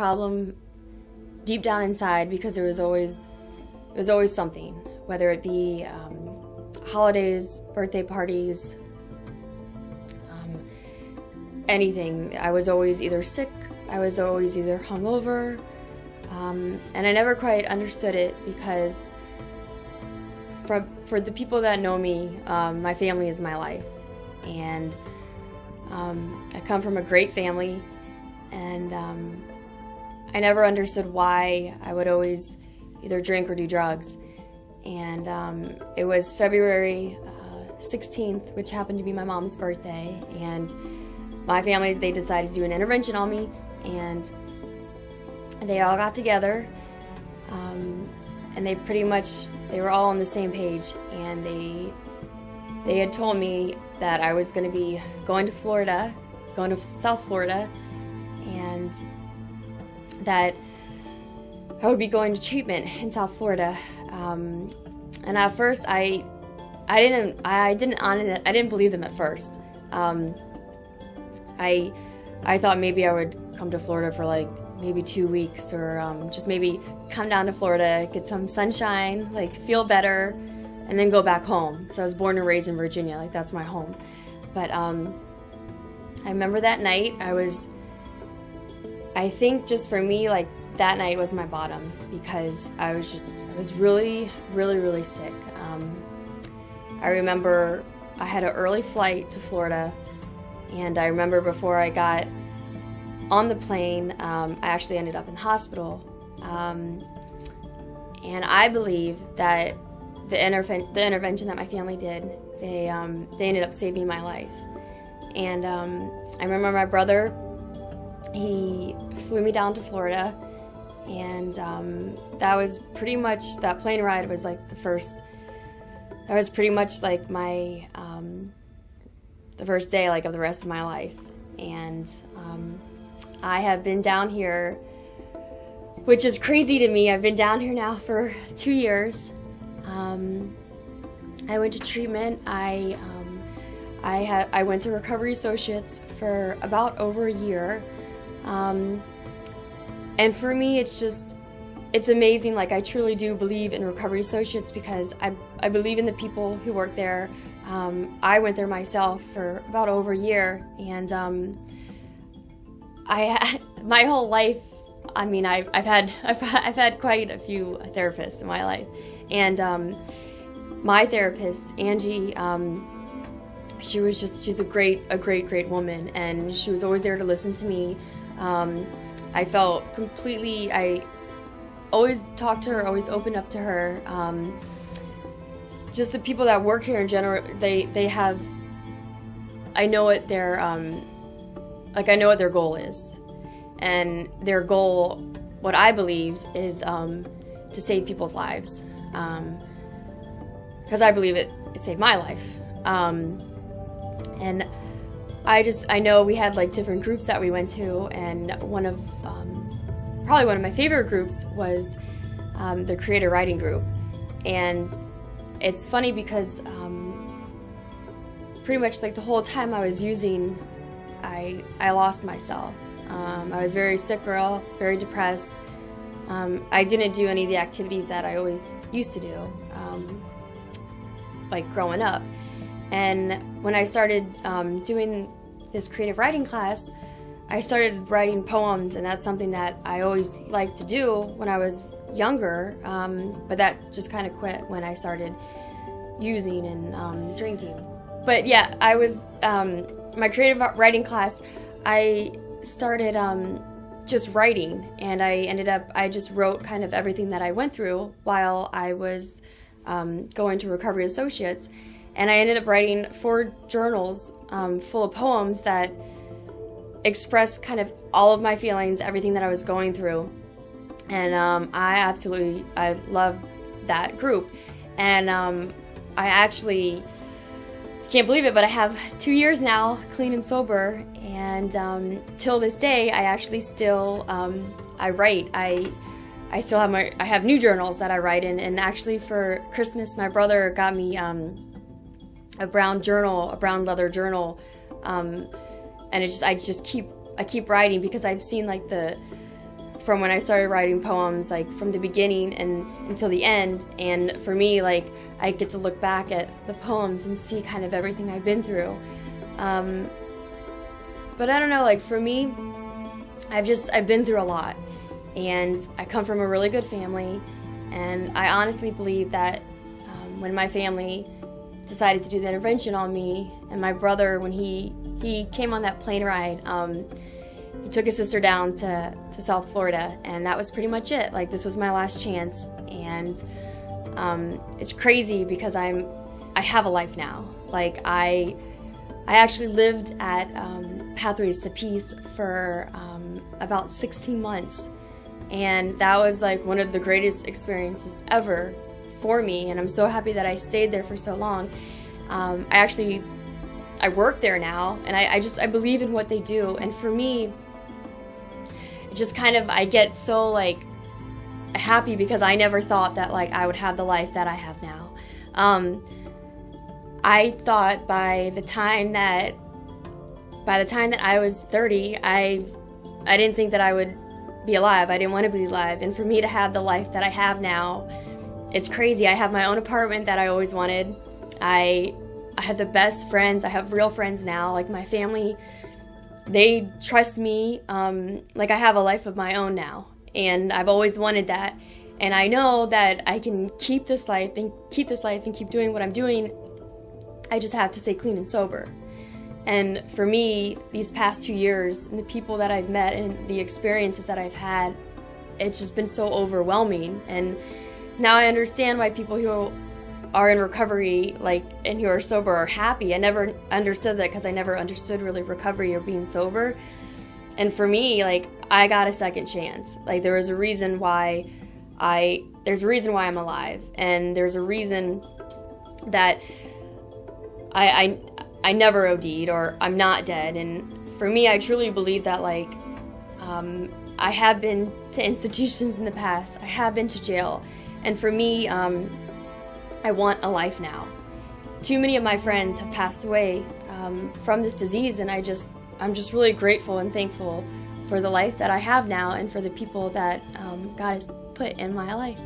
problem deep down inside because there was always something, whether it be holidays, birthday parties, anything. I was always either sick, I was always either hungover, and I never quite understood it because for the people that know me, my family is my life, and I come from a great family, and I never understood why I would always either drink or do drugs. And it was February 16th, which happened to be my mom's birthday, and my family, they decided to do an intervention on me, and they all got together, and they were all on the same page, and they had told me that I was going to be going to South Florida, and that I would be going to treatment in South Florida. And at first I didn't believe them at first. I thought maybe I would come to Florida for like maybe 2 weeks, or just maybe come down to Florida, get some sunshine, like feel better, and then go back home. Because I was born and raised in Virginia, like that's my home. But I remember that night, I think just for me, like that night was my bottom, because I was really, really, really sick. I remember I had an early flight to Florida, and I remember before I got on the plane, I actually ended up in the hospital. And I believe that the intervention that my family did, they ended up saving my life. And I remember my brother, he flew me down to Florida, and that was pretty much, that plane ride was like that was pretty much like my, the first day like of the rest of my life. And I have been down here, which is crazy to me. I've been down here now for 2 years. I went to treatment. I went to Recovery Associates for about over a year. And for me, it's amazing. Like, I truly do believe in Recovery Associates because I believe in the people who work there. I went there myself for about over a year, and my whole life, I mean, I've had quite a few therapists in my life, and my therapist, Angie, she's a great woman, and she was always there to listen to me. I felt completely, I always talked to her, always opened up to her. Just the people that work here in general, they have, I know what their, I know what their goal is. And their goal, what I believe, is to save people's lives. Because I believe it saved my life. And I know we had like different groups that we went to, and probably one of my favorite groups was the Creative Writing group. And it's funny because pretty much like the whole time I was using, I lost myself. I was a very sick girl, very depressed. I didn't do any of the activities that I always used to do, like growing up. And when I started doing this creative writing class, I started writing poems, and that's something that I always liked to do when I was younger, but that just kind of quit when I started using and drinking. But yeah, I was, my creative writing class, I started just writing, and I just wrote kind of everything that I went through while I was going to Recovery Associates. And I ended up writing 4 journals full of poems that express kind of all of my feelings, everything that I was going through. And I loved that group. And I actually can't believe it, but I have 2 years now, clean and sober. And till this day, I actually still, I write. I still have I have new journals that I write in. And actually for Christmas, my brother got me a brown leather journal, and I keep writing because I've seen like the from when I started writing poems, like from the beginning and until the end. And for me, like, I get to look back at the poems and see kind of everything I've been through. But I don't know, like for me, I've been through a lot, and I come from a really good family, and I honestly believe that when my family decided to do the intervention on me, and my brother, when he came on that plane ride, he took his sister down to South Florida, and that was pretty much it. Like, this was my last chance, and it's crazy because I have a life now. Like, I actually lived at Pathways to Peace for about 16 months, and that was like one of the greatest experiences ever for me, and I'm so happy that I stayed there for so long. I work there now, and I believe in what they do, and for me, it just kind of, I get so like happy because I never thought that like I would have the life that I have now. I thought by the time that I was 30, I didn't think that I would be alive. I didn't want to be alive, and for me to have the life that I have now, it's crazy. I have my own apartment that I always wanted. I have the best friends. I have real friends now. Like, my family, they trust me. Like, I have a life of my own now, and I've always wanted that. And I know that I can keep this life and keep doing what I'm doing. I just have to stay clean and sober. And for me, these past 2 years, and the people that I've met and the experiences that I've had, it's just been so overwhelming. And now I understand why people who are in recovery, like, and who are sober, are happy. I never understood that because I never understood really recovery or being sober. And for me, like, I got a second chance. Like, there's a reason why I'm alive, and there's a reason that I never OD'd, or I'm not dead. And for me, I truly believe that, like, I have been to institutions in the past. I have been to jail. And for me, I want a life now. Too many of my friends have passed away from this disease, and I'm just really grateful and thankful for the life that I have now and for the people that God has put in my life.